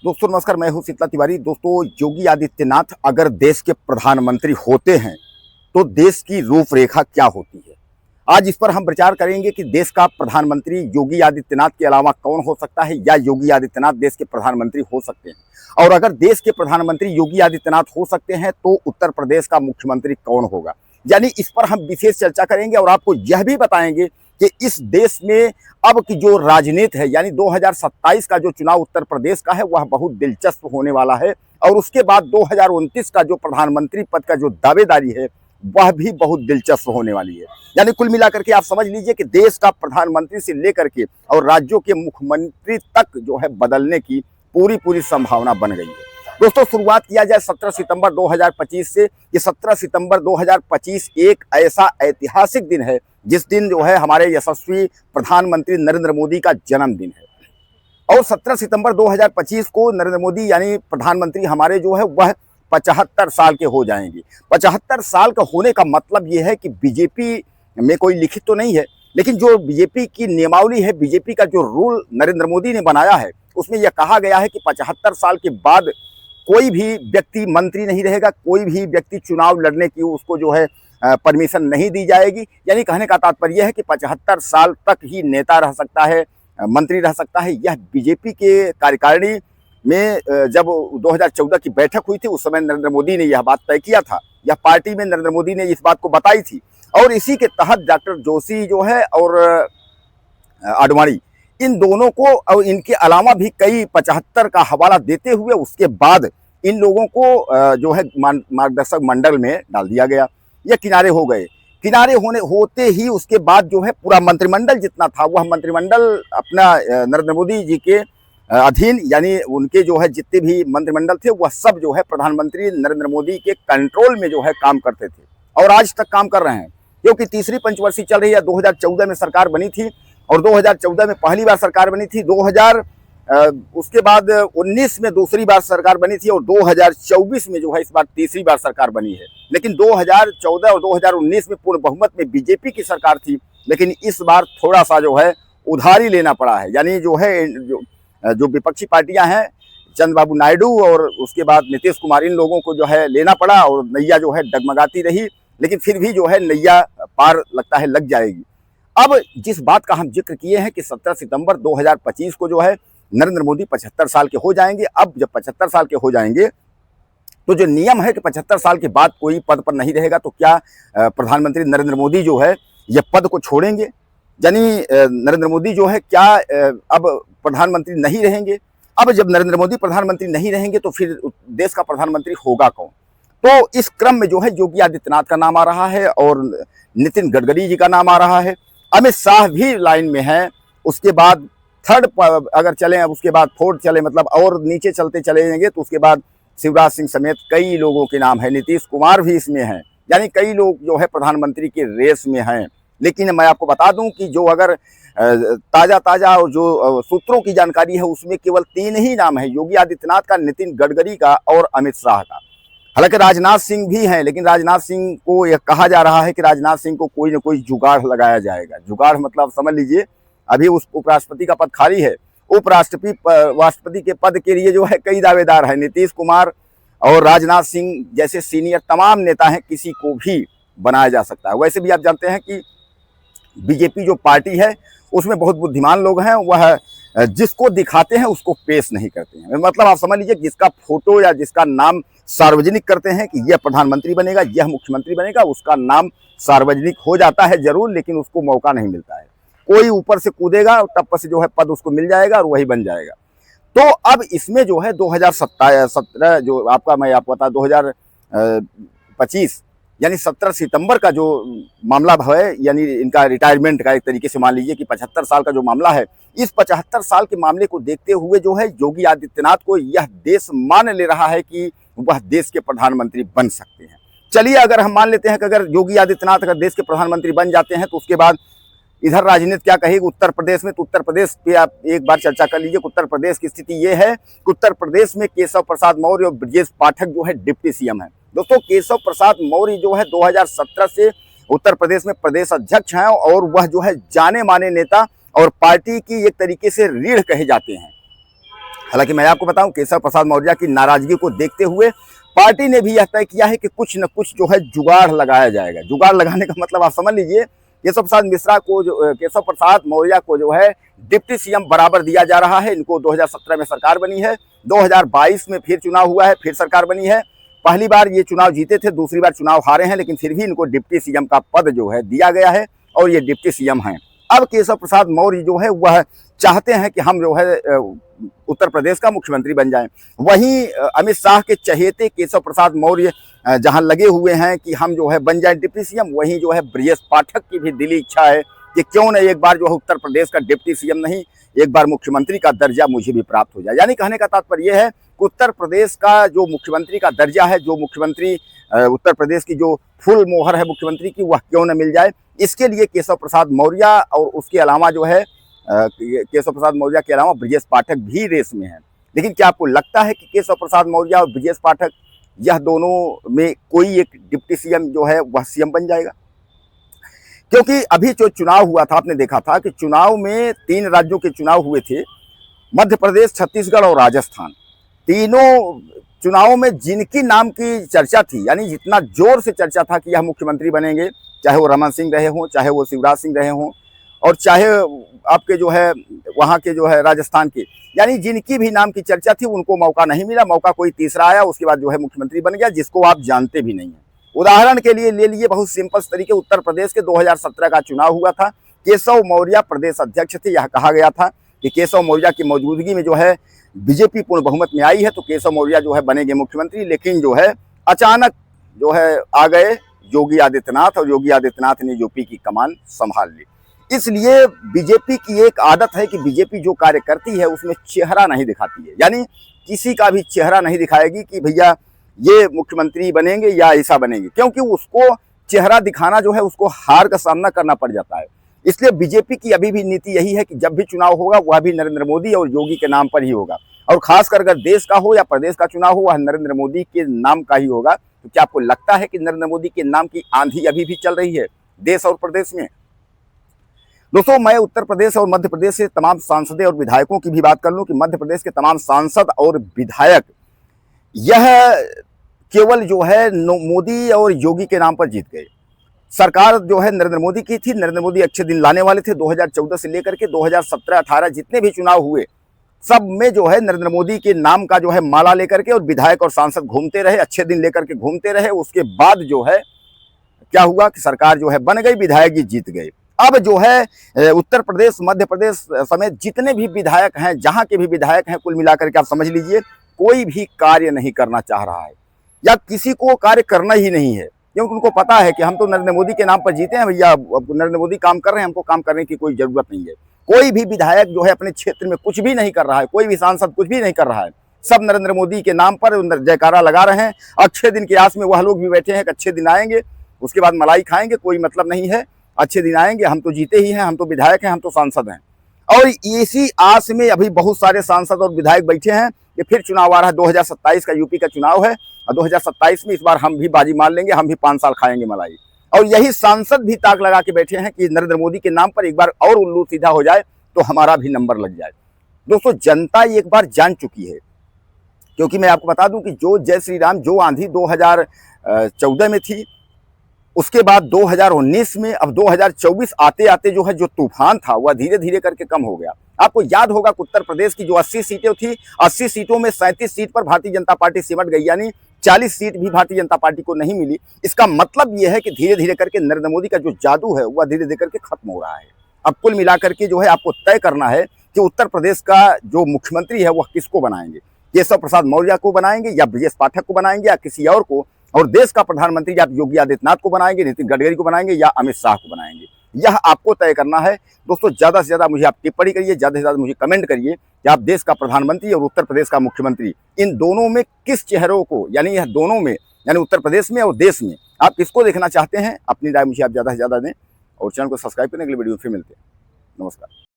दोस्तों नमस्कार, मैं हूं शीतला तिवारी। दोस्तों, योगी आदित्यनाथ अगर देश के प्रधानमंत्री होते हैं तो देश की रूपरेखा क्या होती है। आज इस पर हम विचार करेंगे कि देश का प्रधानमंत्री योगी आदित्यनाथ के अलावा कौन हो सकता है, या योगी आदित्यनाथ देश के प्रधानमंत्री हो सकते हैं। और अगर देश के प्रधानमंत्री योगी आदित्यनाथ हो सकते हैं तो उत्तर प्रदेश का मुख्यमंत्री कौन होगा, यानी इस पर हम विशेष चर्चा करेंगे। और आपको यह भी बताएंगे कि इस देश में अब की जो राजनीति है, यानी 2027 का जो चुनाव उत्तर प्रदेश का है, वह बहुत दिलचस्प होने वाला है। और उसके बाद 2029 का जो प्रधानमंत्री पद का जो दावेदारी है, वह भी बहुत दिलचस्प होने वाली है। यानी कुल मिलाकर के आप समझ लीजिए कि देश का प्रधानमंत्री से लेकर के और राज्यों के मुख्यमंत्री तक जो है बदलने की पूरी संभावना बन गई है। दोस्तों, शुरुआत किया जाए 17 सितंबर 2025 से। कि 17 सितंबर 2025 एक ऐसा ऐतिहासिक दिन है जिस दिन जो है हमारे यशस्वी प्रधानमंत्री नरेंद्र मोदी का जन्मदिन है। और 17 सितंबर 2025 को नरेंद्र मोदी यानी प्रधानमंत्री हमारे जो है वह 75 साल के हो जाएंगे। 75 साल का होने का मतलब ये है कि बीजेपी में कोई लिखित तो नहीं है, लेकिन जो बीजेपी की नियमावली है, बीजेपी का जो रूल नरेंद्र मोदी ने बनाया है, उसमें यह कहा गया है कि 75 साल के बाद कोई भी व्यक्ति मंत्री नहीं रहेगा, कोई भी व्यक्ति चुनाव लड़ने की उसको जो है परमिशन नहीं दी जाएगी। यानी कहने का तात्पर्य है कि 75 साल तक ही नेता रह सकता है, मंत्री रह सकता है। यह बीजेपी के कार्यकारिणी में जब 2014 की बैठक हुई थी, उस समय नरेंद्र मोदी ने यह बात तय किया था। यह पार्टी में नरेंद्र मोदी ने इस बात को बताई थी। और इसी के तहत डॉक्टर जोशी जो है और आडवाणी, इन दोनों को और इनके अलावा भी कई 75 का हवाला देते हुए उसके बाद इन लोगों को जो है मार्गदर्शक मंडल में डाल दिया गया। ये किनारे हो गए। किनारे होते ही उसके बाद जो है पूरा मंत्रिमंडल जितना था, वह मंत्रिमंडल अपना नरेंद्र मोदी जी के अधीन, यानी उनके जो है जितने भी मंत्रिमंडल थे वह सब जो है प्रधानमंत्री नरेंद्र मोदी के कंट्रोल में जो है काम करते थे और आज तक काम कर रहे हैं। क्योंकि तीसरी पंचवर्षीय चल रही है। 2014 में सरकार बनी थी और 2014 में पहली बार सरकार बनी थी। उसके बाद 19 में दूसरी बार सरकार बनी थी और 2024 में जो है इस बार तीसरी बार सरकार बनी है। लेकिन 2014 और 2019 में पूर्ण बहुमत में बीजेपी की सरकार थी, लेकिन इस बार थोड़ा सा जो है उधारी लेना पड़ा है। यानी जो है जो विपक्षी पार्टियां हैं, चंद्रबाबू नायडू और उसके बाद नीतीश कुमार, इन लोगों को जो है लेना पड़ा और नैया जो है डगमगाती रही। लेकिन फिर भी जो है नैया पार लगता है लग जाएगी। अब जिस बात का हम जिक्र किए हैं कि 17 सितंबर 2025 को जो है नरेंद्र मोदी 75 साल के हो जाएंगे। अब जब 75 साल के हो जाएंगे तो जो नियम है कि 75 साल के बाद कोई पद पर नहीं रहेगा, तो क्या प्रधानमंत्री नरेंद्र मोदी जो है यह पद को छोड़ेंगे? यानी नरेंद्र मोदी जो है क्या अब प्रधानमंत्री नहीं रहेंगे? अब जब नरेंद्र मोदी प्रधानमंत्री नहीं रहेंगे तो फिर देश का प्रधानमंत्री होगा कौन? तो इस क्रम में जो है योगी आदित्यनाथ का नाम आ रहा है और नितिन गडकरी जी का नाम आ रहा है। अमित शाह भी लाइन में है। उसके बाद थर्ड अगर चलें, उसके बाद फोर्थ चले, मतलब और नीचे चलते चले जाएंगे तो उसके बाद शिवराज सिंह समेत कई लोगों के नाम है। नीतीश कुमार भी इसमें हैं। यानी कई लोग जो है प्रधानमंत्री के रेस में हैं। लेकिन मैं आपको बता दूं कि जो अगर ताज़ा और जो सूत्रों की जानकारी है, उसमें केवल 3 ही नाम है, योगी आदित्यनाथ का, नितिन गडकरी का और अमित शाह का। हालांकि राजनाथ सिंह भी हैं, लेकिन राजनाथ सिंह को यह कहा जा रहा है कि राजनाथ सिंह को कोई न कोई जुगाड़ लगाया जाएगा। जुगाड़ मतलब समझ लीजिए, अभी उस उपराष्ट्रपति का पद खाली है। राष्ट्रपति के पद के लिए जो है कई दावेदार हैं। नीतीश कुमार और राजनाथ सिंह जैसे सीनियर तमाम नेता हैं, किसी को भी बनाया जा सकता है। वैसे भी आप जानते हैं कि बीजेपी जो पार्टी है उसमें बहुत बुद्धिमान लोग हैं। वह जिसको दिखाते हैं उसको पेश नहीं करते हैं। मतलब आप समझ लीजिए, जिसका फोटो या जिसका नाम सार्वजनिक करते हैं कि यह प्रधानमंत्री बनेगा, यह मुख्यमंत्री बनेगा, उसका नाम सार्वजनिक हो जाता है जरूर, लेकिन उसको मौका नहीं मिलता है। कोई ऊपर से कूदेगा और तब से जो है पद उसको मिल जाएगा और वही बन जाएगा। तो अब इसमें जो है 2017 जो आपका, मैं आपको बता 2025 यानी 17 सितंबर का जो मामला है, यानी इनका रिटायरमेंट का, एक तरीके से मान लीजिए कि 75 साल का जो मामला है, इस 75 साल के मामले को देखते हुए जो है योगी आदित्यनाथ को यह देश मान ले रहा है कि वह देश के प्रधानमंत्री बन सकते हैं। चलिए, अगर हम मान लेते हैं कि अगर योगी आदित्यनाथ अगर देश के प्रधानमंत्री बन जाते हैं तो उसके बाद इधर राजनीति क्या कहेगी उत्तर प्रदेश में। तो उत्तर प्रदेश पे आप एक बार चर्चा कर लीजिए। उत्तर प्रदेश की स्थिति ये है कि उत्तर प्रदेश में केशव प्रसाद मौर्य और ब्रजेश पाठक जो है डिप्टी सीएम है। दोस्तों, केशव प्रसाद मौर्य जो है 2017 से उत्तर प्रदेश में प्रदेश अध्यक्ष हैं और वह जो है जाने माने नेता और पार्टी की एक तरीके से रीढ़ कहे जाते हैं। हालांकि मैं आपको बताऊं, केशव प्रसाद मौर्य की नाराजगी को देखते हुए पार्टी ने भी यह तय किया है कि कुछ न कुछ जो है जुगाड़ लगाया जाएगा। जुगाड़ लगाने का मतलब आप समझ लीजिए, केशव प्रसाद मौर्य को जो है डिप्टी सीएम बराबर दिया जा रहा है। इनको 2017 में सरकार बनी है, 2022 में फिर चुनाव हुआ है, फिर सरकार बनी है। पहली बार ये चुनाव जीते थे, दूसरी बार चुनाव हारे हैं, लेकिन फिर भी इनको डिप्टी सीएम का पद जो है दिया गया है और ये डिप्टी सीएम हैं। अब केशव प्रसाद मौर्य जो है वह चाहते हैं कि हम जो है उत्तर प्रदेश का मुख्यमंत्री बन जाएं। वहीं अमित शाह के चहेते केशव प्रसाद मौर्य जहां लगे हुए हैं कि हम जो है बन जाए डिप्टी सीएम, वहीं जो है ब्रजेश पाठक की भी दिली इच्छा है कि क्यों न एक बार जो है उत्तर प्रदेश का डिप्टी सीएम नहीं, एक बार मुख्यमंत्री का दर्जा मुझे भी प्राप्त हो जाए। यानी कहने का तात्पर्य यह है कि उत्तर प्रदेश का जो मुख्यमंत्री का दर्जा है, जो मुख्यमंत्री उत्तर प्रदेश की जो फुल मोहर है मुख्यमंत्री की, वह क्यों न मिल जाए। इसके लिए केशव प्रसाद मौर्य और उसके अलावा जो है केशव प्रसाद मौर्य के अलावा ब्रजेश पाठक भी रेस में हैं। लेकिन क्या आपको लगता है कि केशव प्रसाद मौर्य और ब्रजेश पाठक यह दोनों में कोई एक डिप्टी सीएम जो है वह सीएम बन जाएगा? क्योंकि अभी जो चुनाव हुआ था, आपने देखा था कि चुनाव में 3 राज्यों के चुनाव हुए थे, मध्य प्रदेश, छत्तीसगढ़ और राजस्थान। तीनों चुनावों में जिनकी नाम की चर्चा थी, यानी जितना जोर से चर्चा था कि यह मुख्यमंत्री बनेंगे, चाहे वो रमन सिंह रहे हों, चाहे वो शिवराज सिंह रहे हों, और चाहे आपके जो है वहाँ के जो है राजस्थान के, यानी जिनकी भी नाम की चर्चा थी उनको मौका नहीं मिला। मौका कोई तीसरा आया, उसके बाद जो है मुख्यमंत्री बन गया, जिसको आप जानते भी नहीं हैं। उदाहरण के लिए ले लिए बहुत सिंपल तरीके, उत्तर प्रदेश के 2017 का चुनाव हुआ था। केशव मौर्य प्रदेश अध्यक्ष थे। यह कहा गया था कि केशव मौर्य की मौजूदगी में जो है बीजेपी पूर्ण बहुमत में आई है, तो केशव मौर्य जो है बनेंगे मुख्यमंत्री। लेकिन जो है अचानक जो है आ गए योगी आदित्यनाथ, और योगी आदित्यनाथ ने यूपी की कमान संभाल ली। इसलिए बीजेपी की एक आदत है कि बीजेपी जो कार्य करती है उसमें चेहरा नहीं दिखाती है, यानी किसी का भी चेहरा नहीं दिखाएगी कि भैया ये मुख्यमंत्री बनेंगे या ऐसा बनेंगे, क्योंकि उसको चेहरा दिखाना जो है उसको हार का सामना करना पड़ जाता है। इसलिए बीजेपी की अभी भी नीति यही है कि जब भी चुनाव होगा वह भी नरेंद्र मोदी और योगी के नाम पर ही होगा, और खासकर अगर देश का हो या प्रदेश का चुनाव हो वह नरेंद्र मोदी के नाम का ही होगा। तो क्या आपको लगता है कि नरेंद्र मोदी के नाम की आंधी अभी भी चल रही है देश और प्रदेश में? दोस्तों, मैं उत्तर प्रदेश और मध्य प्रदेश से तमाम सांसदों और विधायकों की भी बात कर लूं कि मध्य प्रदेश के तमाम सांसद और विधायक यह केवल जो है मोदी और योगी के नाम पर जीत गए। सरकार जो है नरेंद्र मोदी की थी, नरेंद्र मोदी अच्छे दिन लाने वाले थे। 2014 से लेकर के 2017-18 जितने भी चुनाव हुए, सब में जो है नरेंद्र मोदी के नाम का जो है माला लेकर के और विधायक और सांसद घूमते रहे, अच्छे दिन लेकर के घूमते रहे। उसके बाद जो है क्या हुआ कि सरकार जो है बन गई, विधायक जी जीत गए। अब जो है उत्तर प्रदेश, मध्य प्रदेश समेत जितने भी विधायक हैं, जहां के भी विधायक हैं, कुल मिलाकर के आप समझ लीजिए कोई भी कार्य नहीं करना चाह रहा है, या किसी को कार्य करना ही नहीं है, क्योंकि उनको पता है कि हम तो नरेंद्र मोदी के नाम पर जीते हैं भैया, नरेंद्र मोदी काम कर रहे हैं, हमको काम करने की कोई जरूरत नहीं है। कोई भी विधायक जो है अपने क्षेत्र में कुछ भी नहीं कर रहा है, कोई भी सांसद कुछ भी नहीं कर रहा है, सब नरेंद्र मोदी के नाम पर जयकारा लगा रहे हैं। अच्छे दिन की आस में वह लोग भी बैठे हैं कि अच्छे दिन आएंगे, उसके बाद मलाई खाएंगे, कोई मतलब नहीं है, अच्छे दिन आएंगे, हम तो जीते ही हैं, हम तो विधायक हैं, हम तो सांसद हैं। और इसी आस में अभी बहुत सारे सांसद और विधायक बैठे हैं कि फिर चुनाव आ रहा है, 2027 का यूपी का चुनाव है, और 2027 में इस बार हम भी बाजी मार लेंगे, हम भी 5 साल खाएंगे मलाई। और यही सांसद भी ताक लगा के बैठे हैं कि नरेंद्र मोदी के नाम पर एक बार और उल्लू सीधा हो जाए तो हमारा भी नंबर लग जाए। दोस्तों, जनता एक बार जान चुकी है, क्योंकि मैं आपको बता दूं कि जो जय श्री राम, जो आंधी 2014 में थी, उसके बाद 2019 में, अब 2024 आते आते जो है जो तूफान था वह धीरे धीरे करके कम हो गया। आपको याद होगा कि उत्तर प्रदेश की जो 80 सीटें थी, 80 सीटों में 37 सीट पर भारतीय जनता पार्टी सिमट गई, यानी 40 सीट भी भारतीय जनता पार्टी को नहीं मिली। इसका मतलब यह है कि धीरे धीरे करके नरेंद्र मोदी का जो जादू है वह धीरे धीरे करके खत्म हो रहा है। अब कुल मिलाकर के जो है आपको तय करना है कि उत्तर प्रदेश का जो मुख्यमंत्री है वह किसको बनाएंगे, केशव प्रसाद मौर्य को बनाएंगे या ब्रजेश पाठक को बनाएंगे या किसी और को, और देश का प्रधानमंत्री आप योगी आदित्यनाथ को बनाएंगे, नितिन गडकरी को बनाएंगे या अमित शाह को बनाएंगे, यह आपको तय करना है। दोस्तों, ज़्यादा से ज़्यादा मुझे आप टिप्पणी करिए, ज़्यादा से ज़्यादा मुझे कमेंट करिए कि आप देश का प्रधानमंत्री और उत्तर प्रदेश का मुख्यमंत्री, इन दोनों में किस चेहरों को, यानी यह दोनों में, यानी उत्तर प्रदेश में और देश में आप किसको देखना चाहते हैं। अपनी राय मुझे आप ज़्यादा से ज़्यादा दें, और चैनल को सब्सक्राइब करने के लिए वीडियो फिर मिलते हैं। नमस्कार।